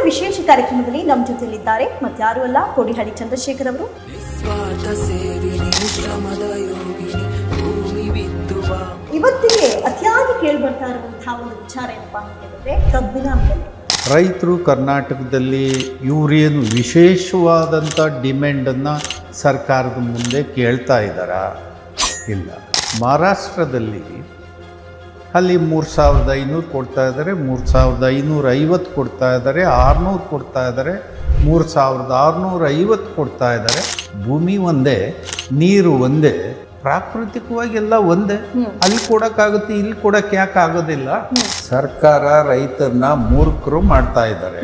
ವಿಶೇಷ ಕಾರ್ಯಕ್ರಮದಲ್ಲಿ ನಮ್ಮ ಜೊತೆಯಲ್ಲಿದ್ದಾರೆ ಮತ್ತಾರು ಅಲ್ಲ ಕೋಡಿಹಳ್ಳಿ ಚಂದ್ರಶೇಖರ್ ಅವರು. ಇವತ್ತಿಗೆ ಅತಿಯಾಗಿ ಕೇಳಿ ಬರ್ತಾ ಇರುವಂತಹ ಒಂದು ವಿಚಾರ ಏನಪ್ಪಾ ಅಂತ ಹೇಳಿದ್ರೆ ಕಬ್ಬಿನ ಬೆಲೆ. ರೈತರು ಕರ್ನಾಟಕದಲ್ಲಿ ಇವರೇನು ವಿಶೇಷವಾದಂಥ ಡಿಮ್ಯಾಂಡನ್ನು ಸರ್ಕಾರದ ಮುಂದೆ ಕೇಳ್ತಾ ಇದ್ದಾರಾ? ಇಲ್ಲ. ಮಹಾರಾಷ್ಟ್ರದಲ್ಲಿ ಅಲ್ಲಿ 3500 ಕೊಡ್ತಾ ಇದ್ದಾರೆ, 3550 ಕೊಡ್ತಾ ಇದ್ದಾರೆ, 600 ಕೊಡ್ತಾ ಇದ್ದಾರೆ, 3650 ಕೊಡ್ತಾ ಇದ್ದಾರೆ. ಭೂಮಿ ಒಂದೇ, ನೀರು ಒಂದೇ, ಪ್ರಾಕೃತಿಕವಾಗಿ ಎಲ್ಲ ಒಂದೇ. ಅಲ್ಲಿ ಕೊಡೋಕ್ಕಾಗುತ್ತೆ, ಇಲ್ಲಿ ಕೊಡೋಕ್ಕೆ ಯಾಕೆ ಆಗೋದಿಲ್ಲ? ಸರ್ಕಾರ ರೈತರನ್ನ ಮೂರ್ಖರು ಮಾಡ್ತಾ ಇದ್ದಾರೆ.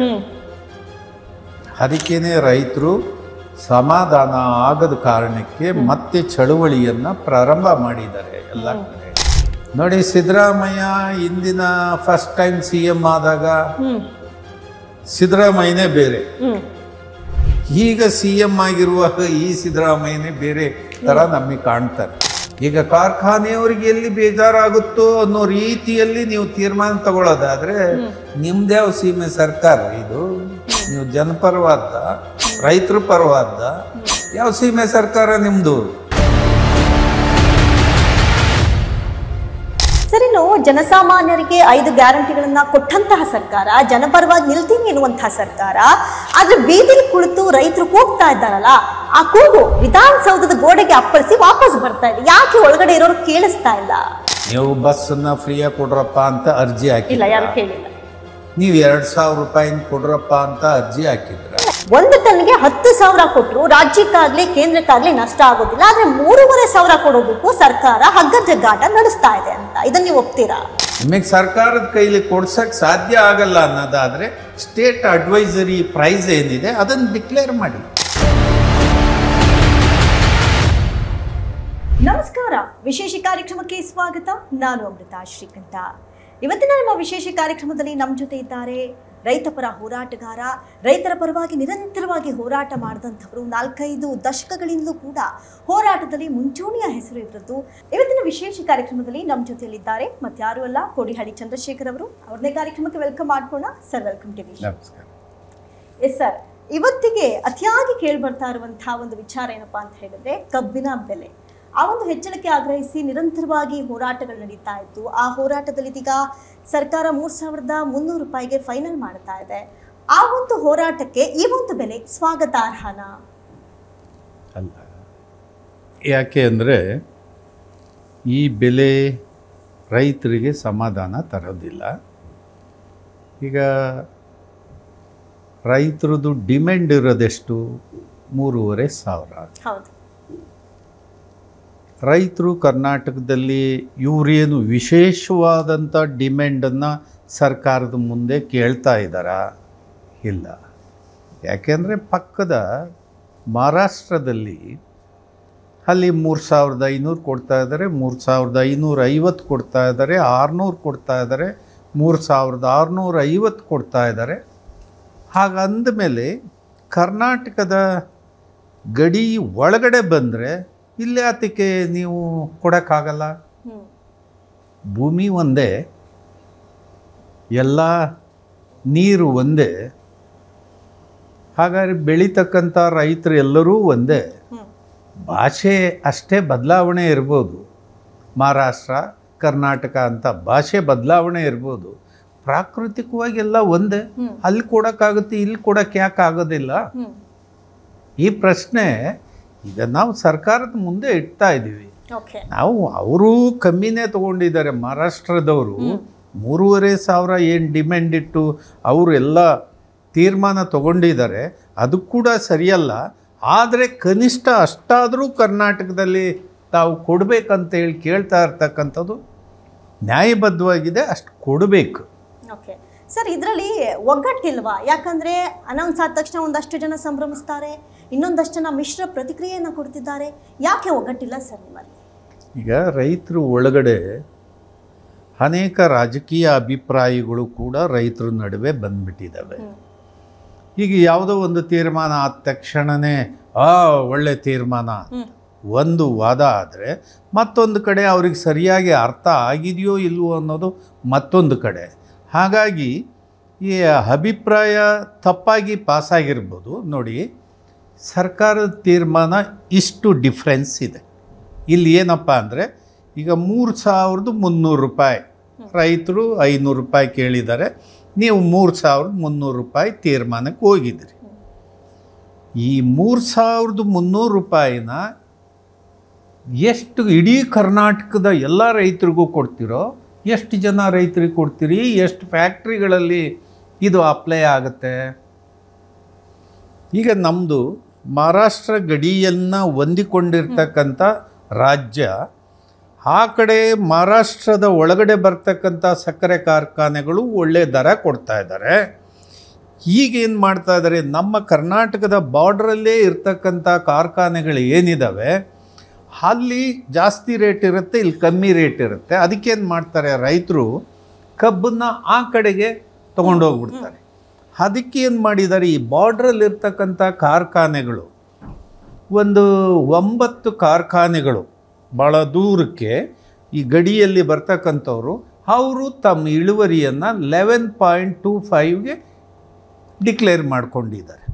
ಅದಕ್ಕೇನೆ ರೈತರು ಸಮಾಧಾನ ಆಗದ ಕಾರಣಕ್ಕೆ ಮತ್ತೆ ಚಳುವಳಿಯನ್ನ ಪ್ರಾರಂಭ ಮಾಡಿದ್ದಾರೆ ಎಲ್ಲ ಕಡೆ. ನೋಡಿ, ಸಿದ್ದರಾಮಯ್ಯ ಹಿಂದಿನ ಫಸ್ಟ್ ಟೈಮ್ CM ಆದಾಗ ಸಿದ್ದರಾಮಯ್ಯನೇ ಬೇರೆ, ಈಗ CM ಆಗಿರುವಾಗ ಈ ಸಿದ್ದರಾಮಯ್ಯನೇ ಬೇರೆ ತರ ನಮಗೆ ಕಾಣ್ತಾರೆ. ಈಗ ಕಾರ್ಖಾನೆಯವರಿಗೆ ಎಲ್ಲಿ ಬೇಜಾರಾಗುತ್ತೋ ಅನ್ನೋ ರೀತಿಯಲ್ಲಿ ನೀವು ತೀರ್ಮಾನ ತಗೊಳ್ಳೋದಾದ್ರೆ ನಿಮ್ದ್ಯಾವ ಸೀಮೆ ಸರ್ಕಾರ ಇದು? ನೀವು ಜನಪರವಾದ, ರೈತರ ಪರವಾದ ಯಾವ ಸೀಮೆ ಸರ್ಕಾರ ನಿಮ್ದು? ಸರಿ, ಜನಸಾಮಾನ್ಯರಿಗೆ 5 ಗ್ಯಾರಂಟಿಗಳನ್ನ ಕೊಟ್ಟಂತಹ ಸರ್ಕಾರ, ಜನಪರವಾಗಿ ನಿಲ್ತೀನಿ ಎನ್ನುವಂತಹ ಸರ್ಕಾರ, ಆದ್ರೆ ಬೀದಿಲಿ ಕುಳಿತು ರೈತರು ಕೂಗ್ತಾ ಇದ್ದಾರಲ್ಲ, ಆ ಕೂಗು ವಿಧಾನಸೌಧದ ಗೋಡೆಗೆ ಅಪ್ಪಳಿಸಿ ವಾಪಸ್ ಬರ್ತಾ ಇದೆ. ಯಾಕೆ ಒಳಗಡೆ ಇರೋರು ಕೇಳಿಸ್ತಾ ಇಲ್ಲ? ನೀವು ಬಸ್ಸನ್ನ ಫ್ರೀಯಾಗಿ ಕೊಡ್ರಪ್ಪ ಅಂತ ಅರ್ಜಿ ಹಾಕಿಲ್ಲ, ಯಾರು ಕೇಳಿಲ್ಲ. ನೀವು 2000 ರೂಪಾಯಿನ ಕೊಡ್ರಪ್ಪ ಅಂತ ಅರ್ಜಿ ಹಾಕಿದ್ರ. 1 ಟನ್ಗೆ 10,000 ಕೊಟ್ಟರು ರಾಜ್ಯಕ್ಕಾಗ್ಲಿ ಕೇಂದ್ರಕ್ಕಾಗ್ಲಿ ನಷ್ಟ ಆಗೋದಿಲ್ಲ. ಆದ್ರೆ 3,500 ಕೊಡೋದಕ್ಕೂ ಸರ್ಕಾರ ಹಗ್ಗ ಜಗ್ಗಾಟ ನಡೆಸ್ತಾ ಇದೆ ಅಂತ, ಇದನ್ನ ನೀವು ಒಪ್ತೀರಾ? ನಿಮಗೆ ಸರ್ಕಾರದ ಕೈಲಿ ಕೊಡ್ಸಕ್ ಸಾಧ್ಯ ಆಗಲ್ಲ ಅನ್ನೋದಾದ್ರೆ ಸ್ಟೇಟ್ ಅಡ್ವೈಸರಿ ಪ್ರೈಸ್ ಏನಿದೆ ಅದನ್ನು ಡಿಕ್ಲೇರ್ ಮಾಡಿ. ನಮಸ್ಕಾರ, ವಿಶೇಷ ಕಾರ್ಯಕ್ರಮಕ್ಕೆ ಸ್ವಾಗತ. ನಾನು ಅಮೃತ ಶ್ರೀಕಂಠ. ಇವತ್ತಿನ ನಮ್ಮ ವಿಶೇಷ ಕಾರ್ಯಕ್ರಮದಲ್ಲಿ ನಮ್ಮ ಜೊತೆ ಇದ್ದಾರೆ ರೈತ ಪರ ಹೋರಾಟಗಾರ, ರೈತರ ಪರವಾಗಿ ನಿರಂತರವಾಗಿ ಹೋರಾಟ ಮಾಡಿದಂಥವರು, 4-5 ದಶಕಗಳಿಂದಲೂ ಕೂಡ ಹೋರಾಟದಲ್ಲಿ ಮುಂಚೂಣಿಯ ಹೆಸರು ಇದ್ರದ್ದು. ಇವತ್ತಿನ ವಿಶೇಷ ಕಾರ್ಯಕ್ರಮದಲ್ಲಿ ನಮ್ಮ ಜೊತೆಯಲ್ಲಿದ್ದಾರೆ ಮತ್ತಾರು ಅಲ್ಲ ಕೋಡಿಹಳ್ಳಿ ಚಂದ್ರಶೇಖರ್ ಅವರು. ಅವ್ರನ್ನೇ ಕಾರ್ಯಕ್ರಮಕ್ಕೆ ವೆಲ್ಕಮ್ ಮಾಡ್ಕೋಣ. Sir, welcome TV. ನಮಸ್ಕಾರ. ಎಸ್ ಸರ್, ಇವತ್ತಿಗೆ ಅತಿಯಾಗಿ ಕೇಳಿ ಬರ್ತಾ ಇರುವಂತಹ ಒಂದು ವಿಚಾರ ಏನಪ್ಪಾ ಅಂತ ಹೇಳಿದ್ರೆ ಕಬ್ಬಿನ ಬೆಲೆ. ಆ ಒಂದು ಹೆಚ್ಚಳಕ್ಕೆ ಆಗ್ರಹಿಸಿ ನಿರಂತರವಾಗಿ ಹೋರಾಟಗಳು ನಡೀತಾ ಇತ್ತು. ಆ ಹೋರಾಟದಲ್ಲಿ ಇದೀಗ ಸರ್ಕಾರ 3,300 ರೂಪಾಯಿಗೆ ಫೈನಲ್ ಮಾಡ್ತಾ ಇದೆ. ಆ ಒಂದು ಹೋರಾಟಕ್ಕೆ ಈ ಒಂದು ಬೆಲೆ ಸ್ವಾಗತಾರ್ಹನಾ? ಅಲ್ಲ, ಯಾಕೆ ಅಂದರೆ ಈ ಬೆಲೆ ರೈತರಿಗೆ ಸಮಾಧಾನ ತರೋದಿಲ್ಲ. ಈಗ ರೈತರದ್ದು ಡಿಮ್ಯಾಂಡ್ ಇರೋದೆಷ್ಟು? 3,500. ಹೌದು. ರೈತರು ಕರ್ನಾಟಕದಲ್ಲಿ ಇವರೇನು ವಿಶೇಷವಾದಂಥ ಡಿಮ್ಯಾಂಡನ್ನು ಸರ್ಕಾರದ ಮುಂದೆ ಕೇಳ್ತಾ ಇದ್ದಾರಾ? ಇಲ್ಲ. ಯಾಕೆಂದರೆ ಪಕ್ಕದ ಮಹಾರಾಷ್ಟ್ರದಲ್ಲಿ ಅಲ್ಲಿ 3,500 ಕೊಡ್ತಾ ಇದ್ದಾರೆ, 3,550 ಕೊಡ್ತಾ ಇದ್ದಾರೆ, 600 ಕೊಡ್ತಾ ಇದ್ದಾರೆ, 3,650 ಕೊಡ್ತಾ ಇದ್ದಾರೆ. ಹಾಗಂದಮೇಲೆ ಕರ್ನಾಟಕದ ಗಡಿ ಒಳಗಡೆ ಬಂದರೆ ಇಲ್ಲೇ ಅದಕ್ಕೆ ನೀವು ಕೊಡೋಕ್ಕಾಗಲ್ಲ. ಭೂಮಿ ಒಂದೇ, ಎಲ್ಲ ನೀರು ಒಂದೇ, ಹಾಗಾದ್ರೆ ಬೆಳೀತಕ್ಕಂಥ ರೈತರು ಎಲ್ಲರೂ ಒಂದೇ. ಭಾಷೆ ಅಷ್ಟೇ ಬದಲಾವಣೆ ಇರ್ಬೋದು, ಮಹಾರಾಷ್ಟ್ರ ಕರ್ನಾಟಕ ಅಂತ ಭಾಷೆ ಬದಲಾವಣೆ ಇರ್ಬೋದು, ಪ್ರಾಕೃತಿಕವಾಗಿ ಎಲ್ಲ ಒಂದೇ. ಅಲ್ಲಿ ಕೊಡೋಕ್ಕಾಗುತ್ತೆ, ಇಲ್ಲಿ ಕೊಡೋಕ್ಕೆ ಯಾಕೆ ಆಗೋದಿಲ್ಲ? ಈ ಪ್ರಶ್ನೆ ಈಗ ನಾವು ಸರ್ಕಾರದ ಮುಂದೆ ಇಡ್ತಾ ಇದ್ದೀವಿ. ನಾವು ಅವರು ಕಮ್ಮಿನೇ ತಗೊಂಡಿದ್ದಾರೆ. ಮಹಾರಾಷ್ಟ್ರದವರು 3,500 ಏನು ಡಿಮ್ಯಾಂಡ್ ಇಟ್ಟು ಅವರು ಎಲ್ಲ ತೀರ್ಮಾನ ತಗೊಂಡಿದ್ದಾರೆ. ಅದು ಕೂಡ ಸರಿಯಲ್ಲ. ಆದರೆ ಕನಿಷ್ಠ ಅಷ್ಟಾದರೂ ಕರ್ನಾಟಕದಲ್ಲಿ ತಾವು ಕೊಡಬೇಕಂತ ಹೇಳಿ ಕೇಳ್ತಾ ಇರ್ತಕ್ಕಂಥದ್ದು ನ್ಯಾಯಬದ್ಧವಾಗಿದೆ, ಅಷ್ಟು ಕೊಡಬೇಕು. ಓಕೆ ಸರ್, ಇದರಲ್ಲಿ ಒಗ್ಗಟ್ಟಿಲ್ವಾ? ಯಾಕಂದರೆ ಅನೌನ್ಸ್ ಆದ ತಕ್ಷಣ ಒಂದಷ್ಟು ಜನ ಸಂಭ್ರಮಿಸ್ತಾರೆ, ಇನ್ನೊಂದಷ್ಟು ಜನ ಮಿಶ್ರ ಪ್ರತಿಕ್ರಿಯೆಯನ್ನು ಕೊಡ್ತಿದ್ದಾರೆ. ಯಾಕೆ ಒಗ್ಗಟ್ಟಿಲ್ಲ ಸರ್ ನಿಮ್ಮಲ್ಲಿ? ಈಗ ರೈತರು ಒಳಗಡೆ ಅನೇಕ ರಾಜಕೀಯ ಅಭಿಪ್ರಾಯಗಳು ಕೂಡ ರೈತರ ನಡುವೆ ಬಂದ್ಬಿಟ್ಟಿದ್ದಾವೆ. ಈಗ ಯಾವುದೋ ಒಂದು ತೀರ್ಮಾನ ಆದ ತಕ್ಷಣವೇ ಒಳ್ಳೆ ತೀರ್ಮಾನ ಒಂದು ವಾದ ಆದರೆ, ಮತ್ತೊಂದು ಕಡೆ ಅವ್ರಿಗೆ ಸರಿಯಾಗಿ ಅರ್ಥ ಆಗಿದೆಯೋ ಇಲ್ವೋ ಅನ್ನೋದು ಮತ್ತೊಂದು ಕಡೆ. ಹಾಗಾಗಿ ಈ ಅಭಿಪ್ರಾಯ ತಪ್ಪಾಗಿ ಪಾಸಾಗಿರ್ಬೋದು. ನೋಡಿ, ಸರ್ಕಾರದ ತೀರ್ಮಾನ ಇಷ್ಟು ಡಿಫ್ರೆನ್ಸ್ ಇದೆ. ಇಲ್ಲಿ ಏನಪ್ಪ ಅಂದರೆ, ಈಗ 3,300 ರೂಪಾಯಿ ರೈತರು 500 ರೂಪಾಯಿ ಕೇಳಿದ್ದಾರೆ, ನೀವು 3,300 ರೂಪಾಯಿ ತೀರ್ಮಾನಕ್ಕೆ ಹೋಗಿದ್ದೀರಿ. ಈ 3,300 ರೂಪಾಯಿನ ಎಷ್ಟು ಇಡೀ ಕರ್ನಾಟಕದ ಎಲ್ಲ ರೈತರಿಗೂ ಕೊಡ್ತಿರೋ, ಎಷ್ಟು ಜನ ರೈತರಿಗೆ ಕೊಡ್ತೀರಿ, ಎಷ್ಟು ಫ್ಯಾಕ್ಟ್ರಿಗಳಲ್ಲಿ ಇದು ಅಪ್ಲೈ ಆಗುತ್ತೆ? ಈಗ ನಮ್ಮದು ಮಹಾರಾಷ್ಟ್ರ ಗಡಿಯನ್ನು ಹೊಂದಿಕೊಂಡಿರ್ತಕ್ಕಂಥ ರಾಜ್ಯ. ಆ ಕಡೆ ಮಹಾರಾಷ್ಟ್ರದ ಒಳಗಡೆ ಬರ್ತಕ್ಕಂಥ ಸಕ್ಕರೆ ಕಾರ್ಖಾನೆಗಳು ಒಳ್ಳೆಯ ದರ ಕೊಡ್ತಾ ಇದ್ದಾರೆ. ಈಗೇನು ಮಾಡ್ತಾ ಇದ್ದಾರೆ, ನಮ್ಮ ಕರ್ನಾಟಕದ ಬಾರ್ಡ್ರಲ್ಲೇ ಇರ್ತಕ್ಕಂಥ ಕಾರ್ಖಾನೆಗಳು ಏನಿದ್ದಾವೆ ಅಲ್ಲಿ ಜಾಸ್ತಿ ರೇಟ್ ಇರುತ್ತೆ, ಇಲ್ಲಿ ಕಮ್ಮಿ ರೇಟ್ ಇರುತ್ತೆ. ಅದಕ್ಕೇನು ಮಾಡ್ತಾರೆ, ರೈತರು ಕಬ್ಬನ್ನು ಆ ಕಡೆಗೆ ತೊಗೊಂಡೋಗ್ಬಿಡ್ತಾರೆ. ಅದಕ್ಕೇನು ಮಾಡಿದ್ದಾರೆ, ಈ ಬಾರ್ಡ್ರಲ್ಲಿರ್ತಕ್ಕಂಥ ಕಾರ್ಖಾನೆಗಳು ಒಂದು 9 ಕಾರ್ಖಾನೆಗಳು ಭಾಳ ದೂರಕ್ಕೆ ಈ ಗಡಿಯಲ್ಲಿ ಬರ್ತಕ್ಕಂಥವ್ರು, ಅವರು ತಮ್ಮ ಇಳುವರಿಯನ್ನು 11.25ಗೆ ಡಿಕ್ಲೇರ್ ಮಾಡ್ಕೊಂಡಿದ್ದಾರೆ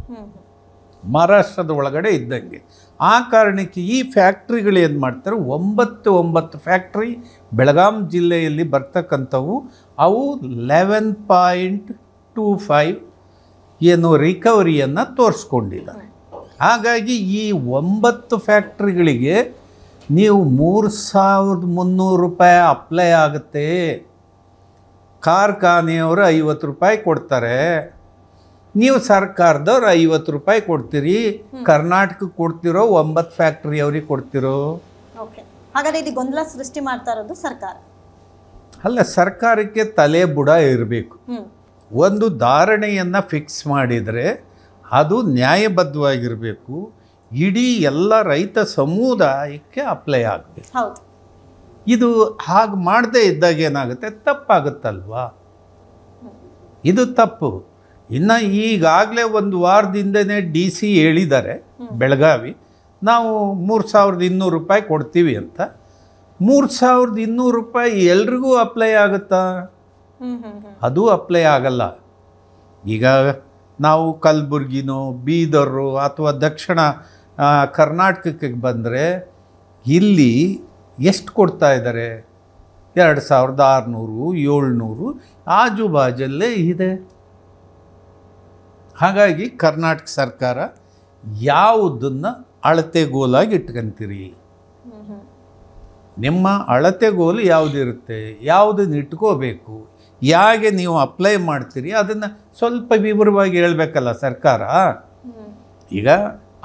ಮಹಾರಾಷ್ಟ್ರದ ಒಳಗಡೆ ಇದ್ದಂಗೆ. ಆ ಕಾರಣಕ್ಕೆ ಈ ಫ್ಯಾಕ್ಟ್ರಿಗಳು ಏನು ಮಾಡ್ತಾರೆ, 9 ಫ್ಯಾಕ್ಟ್ರಿ ಬೆಳಗಾಂ ಜಿಲ್ಲೆಯಲ್ಲಿ ಬರ್ತಕ್ಕಂಥವು, ಅವು 11.25 ಏನು ರಿಕವರಿಯನ್ನು ತೋರಿಸ್ಕೊಂಡಿದ್ದಾರೆ. ಹಾಗಾಗಿ ಈ 9 ಫ್ಯಾಕ್ಟ್ರಿಗಳಿಗೆ ನೀವು 3,300 ರೂಪಾಯಿ ಅಪ್ಲೈ ಆಗುತ್ತೆ. ಕಾರ್ಖಾನೆಯವರು 50 ರೂಪಾಯಿ ಕೊಡ್ತಾರೆ, ನೀವು ಸರ್ಕಾರದವ್ರು 50 ರೂಪಾಯಿ ಕೊಡ್ತೀರಿ. ಕರ್ನಾಟಕಕ್ಕೆ ಕೊಡ್ತಿರೋ 9 ಫ್ಯಾಕ್ಟ್ರಿ ಅವ್ರಿಗೆ ಕೊಡ್ತಿರೋ? ಹಾಗಾದ್ರೆ ಇಲ್ಲಿ ಗೊಂದಲ ಸೃಷ್ಟಿ ಮಾಡ್ತಾ ಇರೋದು ಸರ್ಕಾರ ಅಲ್ಲ, ಸರ್ಕಾರಕ್ಕೆ ತಲೆ ಬುಡ ಇರಬೇಕು. ಒಂದು ಧಾರಣೆಯನ್ನು ಫಿಕ್ಸ್ ಮಾಡಿದರೆ ಅದು ನ್ಯಾಯಬದ್ಧವಾಗಿರಬೇಕು, ಇಡೀ ಎಲ್ಲ ರೈತ ಸಮುದಾಯಕ್ಕೆ ಅಪ್ಲೈ ಆಗಬೇಕು. ಇದು ಹಾಗೆ ಮಾಡದೇ ಇದ್ದಾಗ ಏನಾಗುತ್ತೆ, ತಪ್ಪಾಗುತ್ತಲ್ವಾ? ಇದು ತಪ್ಪು. ಇನ್ನು ಈಗಾಗಲೇ ಒಂದು ವಾರದಿಂದನೇ DC ಹೇಳಿದ್ದಾರೆ ಬೆಳಗಾವಿ, ನಾವು 3,200 ರೂಪಾಯಿ ಕೊಡ್ತೀವಿ ಅಂತ. 3,200 ರೂಪಾಯಿ ಎಲ್ರಿಗೂ ಅಪ್ಲೈ ಆಗುತ್ತಾ? ಅದು ಅಪ್ಲೈ ಆಗಲ್ಲ. ಈಗ ನಾವು ಕಲಬುರ್ಗಿನೋ ಬೀದರು ಅಥವಾ ದಕ್ಷಿಣ ಕರ್ನಾಟಕಕ್ಕೆ ಬಂದರೆ ಇಲ್ಲಿ ಎಷ್ಟು ಕೊಡ್ತಾ ಇದ್ದಾರೆ? 2,600 700 ಆಜುಬಾಜಲ್ಲೇ ಇದೆ. ಹಾಗಾಗಿ ಕರ್ನಾಟಕ ಸರ್ಕಾರ ಯಾವುದನ್ನು ಅಳತೆಗೋಲಾಗಿ ಇಟ್ಕೊಂತೀರಿ? ನಿಮ್ಮ ಅಳತೆಗೋಲು ಯಾವುದಿರುತ್ತೆ, ಯಾವುದನ್ನು ಇಟ್ಕೋಬೇಕು, ಯಾಕೆ ನೀವು ಅಪ್ಲೈ ಮಾಡ್ತೀರಿ, ಅದನ್ನು ಸ್ವಲ್ಪ ವಿವರವಾಗಿ ಹೇಳಬೇಕಲ್ಲ ಸರ್ಕಾರ. ಈಗ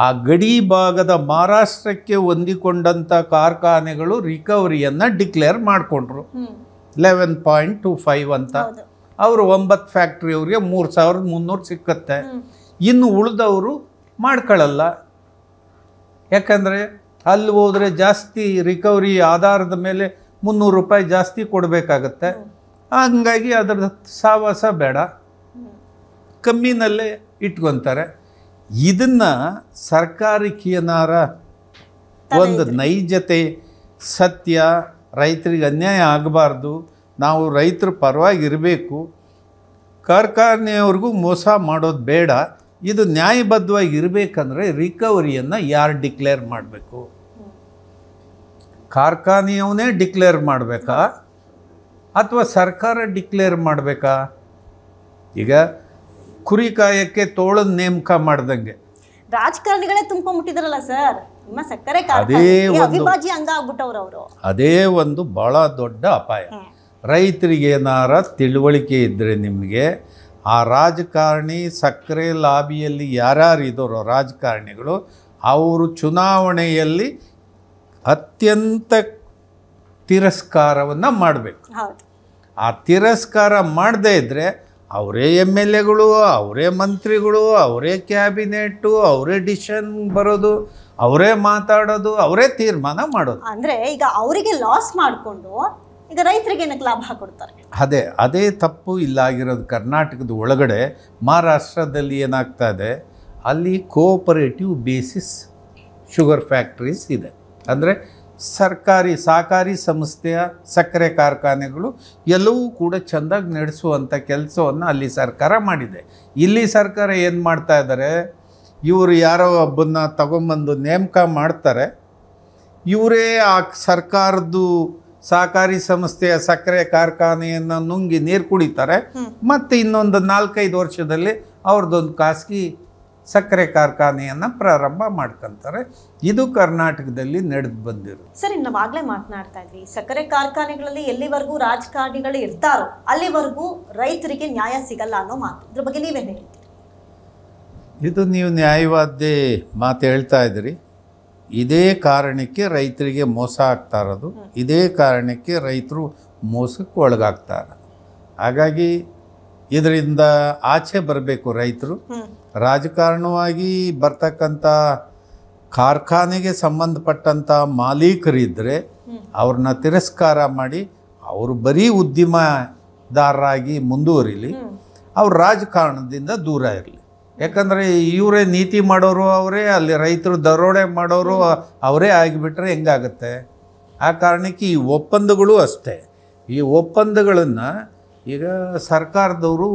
ಆ ಗಡಿ ಭಾಗದ ಮಹಾರಾಷ್ಟ್ರಕ್ಕೆ ಹೊಂದಿಕೊಂಡಂಥ ಕಾರ್ಖಾನೆಗಳು ರಿಕವರಿಯನ್ನು ಡಿಕ್ಲೇರ್ ಮಾಡಿಕೊಂಡ್ರು 11.25 ಅಂತ. ಅವರು 9 ಫ್ಯಾಕ್ಟ್ರಿಯವ್ರಿಗೆ 3,300 ಸಿಕ್ಕತ್ತೆ. ಇನ್ನು ಉಳಿದವರು ಮಾಡ್ಕೊಳ್ಳಲ್ಲ, ಯಾಕಂದರೆ ಅಲ್ಲಿ ಹೋದರೆ ಜಾಸ್ತಿ ರಿಕವರಿ ಆಧಾರದ ಮೇಲೆ 300 ರೂಪಾಯಿ ಜಾಸ್ತಿ ಕೊಡಬೇಕಾಗತ್ತೆ. ಹಂಗಾಗಿ ಅದರ ಸಾವಾಸ ಬೇಡ, ಕಮ್ಮಿನಲ್ಲೇ ಇಟ್ಕೊತಾರೆ. ಇದನ್ನು ಸರ್ಕಾರಕ್ಕೆ ಏನಾರ ಒಂದು ನೈಜತೆ, ಸತ್ಯ, ರೈತರಿಗೆ ಅನ್ಯಾಯ ಆಗಬಾರ್ದು, ನಾವು ರೈತರ ಪರವಾಗಿರಬೇಕು, ಕಾರ್ಖಾನೆಯವ್ರಿಗೂ ಮೋಸ ಮಾಡೋದು ಬೇಡ, ಇದು ನ್ಯಾಯಬದ್ಧವಾಗಿ ಇರಬೇಕಂದ್ರೆ ರಿಕವರಿಯನ್ನು ಯಾರು ಡಿಕ್ಲೇರ್ ಮಾಡಬೇಕು? ಕಾರ್ಖಾನೆಯವನೇ ಡಿಕ್ಲೇರ್ ಮಾಡಬೇಕಾ ಅಥವಾ ಸರ್ಕಾರ ಡಿಕ್ಲೇರ್ ಮಾಡಬೇಕಾ? ಈಗ ಕುರಿ ಕಾಯಕ್ಕೆ ತೋಳದ ನೇಮಕ ಮಾಡ್ದಂಗೆ ರಾಜಕಾರಣಿಗಳೇ ತುಂಬ್ಕೊಂಡ್ಬಿಟ್ಟಿದಾರಲ್ಲ ಸರ್, ನಿಮ್ಮ ಸಕ್ಕರೆ ಅವಿಭಾಜ್ಯ ಅಂಗ ಆಗ್ಬಿಟ್ಟವ್ರು ಅವರು. ಅದೇ ಒಂದು ಭಾಳ ದೊಡ್ಡ ಅಪಾಯ. ರೈತರಿಗೆ ಏನಾರ ತಿಳುವಳಿಕೆ ಇದ್ದರೆ ನಿಮಗೆ, ಆ ರಾಜಕಾರಣಿ ಸಕ್ಕರೆ ಲಾಬಿಯಲ್ಲಿ ಯಾರ್ಯಾರು ಇದ್ದಾರೋ ರಾಜಕಾರಣಿಗಳು, ಅವರು ಚುನಾವಣೆಯಲ್ಲಿ ಅತ್ಯಂತ ತಿರಸ್ಕಾರವನ್ನು ಮಾಡಬೇಕು. ಆ ತಿರಸ್ಕಾರ ಮಾಡದೇ ಇದ್ದರೆ ಅವರೇ MLAಗಳು, ಅವರೇ ಮಂತ್ರಿಗಳು, ಅವರೇ ಕ್ಯಾಬಿನೆಟ್ಟು, ಅವರೇ ಡಿಸಿಷನ್ ಬರೋದು, ಅವರೇ ಮಾತಾಡೋದು, ಅವರೇ ತೀರ್ಮಾನ ಮಾಡೋದು. ಅಂದರೆ ಈಗ ಅವರಿಗೆ ಲಾಸ್ ಮಾಡಿಕೊಂಡು ಈಗ ರೈತರಿಗೆ ಏನಕ್ಕೆ ಲಾಭ ಕೊಡ್ತಾರೆ? ಅದೇ ತಪ್ಪು ಇಲ್ಲಾಗಿರೋದು. ಕರ್ನಾಟಕದ ಒಳಗಡೆ ಮಹಾರಾಷ್ಟ್ರದಲ್ಲಿ ಏನಾಗ್ತಾ ಇದೆ, ಅಲ್ಲಿ ಕೋಆಪರೇಟಿವ್ ಬೇಸಿಸ್ ಶುಗರ್ ಫ್ಯಾಕ್ಟ್ರೀಸ್ ಇದೆ. ಅಂದರೆ ಸಹಕಾರಿ ಸಂಸ್ಥೆಯ ಸಕ್ಕರೆ ಕಾರ್ಖಾನೆಗಳು ಎಲ್ಲವೂ ಕೂಡ ಚೆಂದಾಗಿ ನಡೆಸುವಂಥ ಕೆಲಸವನ್ನು ಅಲ್ಲಿ ಸರ್ಕಾರ ಮಾಡಿದೆ. ಇಲ್ಲಿ ಸರ್ಕಾರ ಏನು ಮಾಡ್ತಾ ಇದ್ದಾರೆ, ಇವರು ಯಾರೋ ಒಬ್ಬನ್ನ ತಗೊಂಬಂದು ನೇಮಕ ಮಾಡ್ತಾರೆ, ಇವರೇ ಆ ಸರ್ಕಾರದ್ದು ಸಹಕಾರಿ ಸಂಸ್ಥೆಯ ಸಕ್ಕರೆ ಕಾರ್ಖಾನೆಯನ್ನು ನುಂಗಿ ನೀರು ಕುಡಿತಾರೆ. ಮತ್ತು ಇನ್ನೊಂದು 4-5 ವರ್ಷದಲ್ಲಿ ಅವ್ರದ್ದೊಂದು ಖಾಸಗಿ ಸಕ್ಕರೆ ಕಾರ್ಖಾನೆಯನ್ನು ಪ್ರಾರಂಭ ಮಾಡ್ಕೊಂತಾರೆ. ಇದು ಕರ್ನಾಟಕದಲ್ಲಿ ನಡೆದು ಬಂದಿರೋದು. ಸರಿ, ನಾವು ಆಗಲೇ ಮಾತನಾಡ್ತಾ ಇದ್ವಿ, ಸಕ್ಕರೆ ಕಾರ್ಖಾನೆಗಳಲ್ಲಿ ಎಲ್ಲಿವರೆಗೂ ರಾಜಕಾರಣಿಗಳು ಇರ್ತಾರೋ ಅಲ್ಲಿವರೆಗೂ ರೈತರಿಗೆ ನ್ಯಾಯ ಸಿಗಲ್ಲ ಅನ್ನೋ ಮಾತು. ಇದ್ರ ಬಗ್ಗೆ ನೀವೇನು ಹೇಳ್ತೀರಿ? ಇದು ನೀವು ನ್ಯಾಯವಾದ್ದೇ ಮಾತು ಹೇಳ್ತಾ ಇದ್ದೀರಿ. ಇದೇ ಕಾರಣಕ್ಕೆ ರೈತರಿಗೆ ಮೋಸ ಆಗ್ತಾ ಇರೋದು, ಇದೇ ಕಾರಣಕ್ಕೆ ರೈತರು ಮೋಸಕ್ಕೆ ಒಳಗಾಗ್ತಾರೆ. ಹಾಗಾಗಿ ಇದರಿಂದ ಆಚೆ ಬರಬೇಕು ರೈತರು. ರಾಜಕಾರಣವಾಗಿ ಬರ್ತಕ್ಕಂಥ ಕಾರ್ಖಾನೆಗೆ ಸಂಬಂಧಪಟ್ಟಂಥ ಮಾಲೀಕರಿದ್ದರೆ ಅವ್ರನ್ನ ತಿರಸ್ಕಾರ ಮಾಡಿ ಅವರು ಬರೀ ಉದ್ಯಮದಾರರಾಗಿ ಮುಂದುವರಿಲಿ, ಅವ್ರು ರಾಜಕಾರಣದಿಂದ ದೂರ ಇರಲಿ. ಯಾಕಂದರೆ ಇವರೇ ನೀತಿ ಮಾಡೋರು ಅವರೇ, ಅಲ್ಲಿ ರೈತರು ದರೋಡೆ ಮಾಡೋರು ಅವರೇ ಆಗಿಬಿಟ್ರೆ ಹೆಂಗಾಗುತ್ತೆ? ಆ ಕಾರಣಕ್ಕೆ ಈ ಒಪ್ಪಂದಗಳು ಅಷ್ಟೇ. ಈ ಒಪ್ಪಂದಗಳನ್ನು ಈಗ ಸರ್ಕಾರದವರು